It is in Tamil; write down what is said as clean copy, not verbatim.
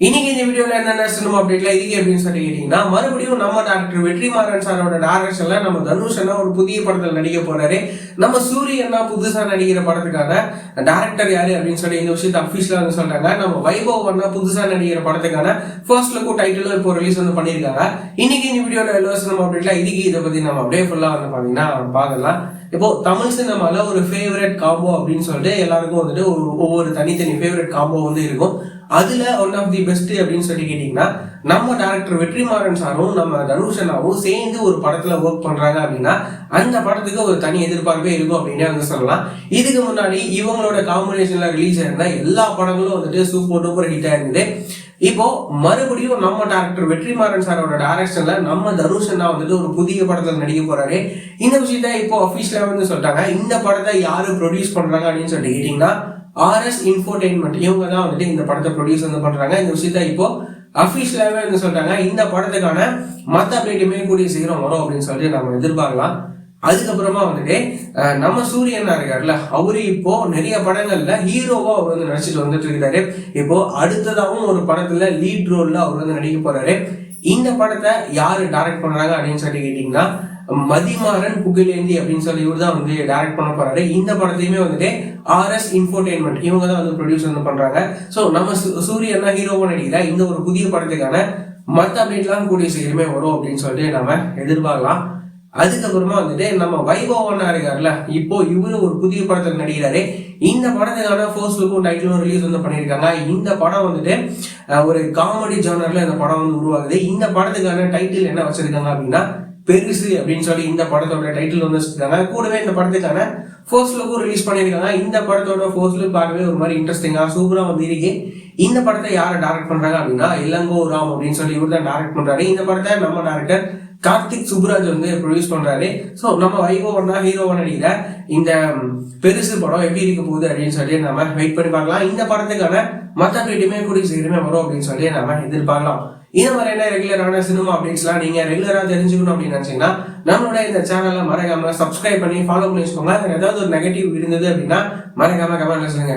இன்னைக்கு இந்த வீடியோல என்னென்ன சினிமா அப்டேட்ல இதுக்கு அப்படின்னு சொல்லி கேட்டீங்கன்னா, மறுபடியும் நம்ம டாக்டர் வெற்றிமாறன் சாரோட டைரக்ஷன்ல நம்ம தனுஷ் அண்ணா ஒரு புதிய படத்தில் நடிக்க போறாரு. நம்ம சூரிய அண்ணா புதுசா நடிக்கிற படத்துக்கான டைரக்டர் யாரு அப்படின்னு சொல்லி இந்த விஷயத்தை அபிஷியலா வந்து சொல்றாங்க. நம்ம வைபவ் அண்ணா புதுசா நடிக்கிற படத்துக்கான ஃபர்ஸ்ட் லுக்கும் டைட்டிலும் இப்போ ரிலீஸ் வந்து பண்ணியிருக்காங்க. இன்னைக்கு இந்த வீடியோல எல்லா சினிமா அப்டேட்ல இதுக்கு இதை பத்தி நம்ம அப்படியே ஃபுல்லா வந்து பாத்தீங்கன்னா பார்க்கலாம். இப்போ தமிழ் சினிமால ஒரு ஃபேவரட் காம்போ அப்படின்னு சொல்லிட்டு எல்லாருக்கும் வந்துட்டு ஒவ்வொரு தனித்தனி ஃபேவரட் காம்போ வந்து இருக்கும். அதுல ஒன் ஆஃப் தி பெஸ்ட் அப்படின்னு சொல்லி கேட்டீங்கன்னா, நம்ம டைரக்டர் வெற்றிமாறன் சாரும் நம்ம தனுஷ் அண்ணாவும் சேர்ந்து ஒரு படத்துல ஒர்க் பண்றாங்க அப்படின்னா அந்த படத்துக்கு ஒரு தனி எதிர்பார்ப்பே இருக்கும் அப்படின்னே வந்து சொல்லலாம். இதுக்கு முன்னாடி இவங்களோட காம்பினேஷன்ல ரிலீஸ் ஆயிருந்த எல்லா படங்களும் வந்துட்டு சூப்பர் டூப்பர் ஹிட் ஆயிருந்தது. இப்போ மறுபடியும் நம்ம டைரக்டர் வெற்றிமாறன் சாரோட டைரக்ஷன்ல நம்ம தனுஷ் அண்ணா வந்துட்டு ஒரு புதிய படத்துல நடிக்க போறாரு. இந்த விஷயத்த இப்போ அபிஷியலா வந்து சொல்லிட்டாங்க. இந்த படத்தை யாரு ப்ரொடியூஸ் பண்றாங்க அப்படின்னு சொல்லிட்டு கேட்டீங்கன்னா, RS Infotainment இவங்க தான் வந்துட்டு இந்த படத்தை ப்ரொடியூஸ் வந்து பண்றாங்க. இந்த விஷயத்த இப்போ அபிஷியலாவே வந்து சொல்றாங்க. இந்த படத்துக்கான மத்த அப்டேட்டுமே கூடிய சீக்கிரம் வரும் அப்படின்னு சொல்லிட்டு நம்ம எதிர்பார்க்கலாம். அதுக்கப்புறமா வந்துட்டு நம்ம சூரியனா இருக்காருல்ல, அவரு இப்போ நிறைய படங்கள்ல ஹீரோவா அவர் வந்து நடிச்சுட்டு வந்துட்டு இருக்காரு. இப்போ அடுத்ததாகவும் ஒரு படத்துல லீட் ரோல்ல அவர் வந்து நடிக்க போறாரு. இந்த படத்தை யாரு டைரக்ட் பண்றாங்க அப்படின்னு சொல்லி கேட்டீங்கன்னா, மதிமாறன் புகழேந்தி அப்படின்னு சொல்லி இவர் தான் வந்து டைரக்ட் பண்ண போறாரு. இந்த படத்தையுமே வந்துட்டு RS Infotainment இவங்க தான் வந்து ப்ரொடியூஸ் வந்து பண்றாங்க. ஸோ நம்ம சூரியனா ஹீரோவா நடிக்கிற இந்த ஒரு புதிய படத்துக்கான மற்ற அப்டேட்லாம் கூடிய சீக்கிரமே வரும் அப்படின்னு சொல்லிட்டு நம்ம எதிர்பார்க்கலாம். அதுக்கப்புறமா வந்துட்டு நம்ம வைபவ் அண்ணா இருக்காருல்ல, இப்போ இவரு ஒரு புதிய படத்தில் நடிக்கிறாரு. இந்த படத்துக்கான ஃபர்ஸ்ட் லுக்கும் டைட்டிலும் ரிலீஸ் வந்து பண்ணியிருக்காங்க. இந்த படம் வந்துட்டு ஒரு காமெடி ஜானர்ல இந்த படம் வந்து உருவாகுது. இந்த படத்துக்கான டைட்டில் என்ன வச்சிருக்காங்க அப்படின்னா, பெருசு அப்படின்னு சொல்லி இந்த படத்தோட டைட்டில் வந்து வச்சிருக்காங்க. கூடவே இந்த படத்துக்கான ஃபர்ஸ்ட் லுக்கும் ரிலீஸ் பண்ணியிருக்காங்க. இந்த படத்தோட ஃபர்ஸ்ட் லுக் பார்க்கவே ஒரு மாதிரி இன்ட்ரெஸ்டிங்கா சூப்பரா வந்து இருக்கு. இந்த படத்தை யாரை டைரக்ட் பண்றாங்க அப்படின்னா, இளங்கோ ராம் அப்படின்னு சொல்லி இவர் தான் டைரக்ட் பண்றாரு. இந்த படத்தை நம்ம டைரக்டர் கார்த்திக் சுப்ராஜ் வந்து ப்ரொடியூஸ் பண்றாரு. ஸோ நம்ம வைபவ் ஹீரோவா நடிக்கிற இந்த பெருசு படம் எப்படி இருக்க போகுது அப்படின்னு சொல்லி நம்ம வெயிட் பண்ணி பார்க்கலாம். இந்த படத்துக்கான மற்ற அப்டேட்டுமே கூடிய சீக்கிரமே வரும் அப்படின்னு சொல்லி நம்ம எதிர்பார்க்கலாம். இந்த மாதிரியான ரெகுலரான சினிமா அப்டேட்ஸ்லாம் நீங்க ரெகுலரா தெரிஞ்சுக்கணும் அப்படின்னு நினைச்சீங்கன்னா நம்மளோட இந்த சேனலை மறக்காம சப்ஸ்கிரைப் பண்ணி ஃபாலோ பண்ணி வச்சுக்கோங்க. ஏதாவது ஒரு நெகட்டிவ் இருந்தது அப்படின்னா மறக்காம கமெண்ட்ல சொல்லுங்க.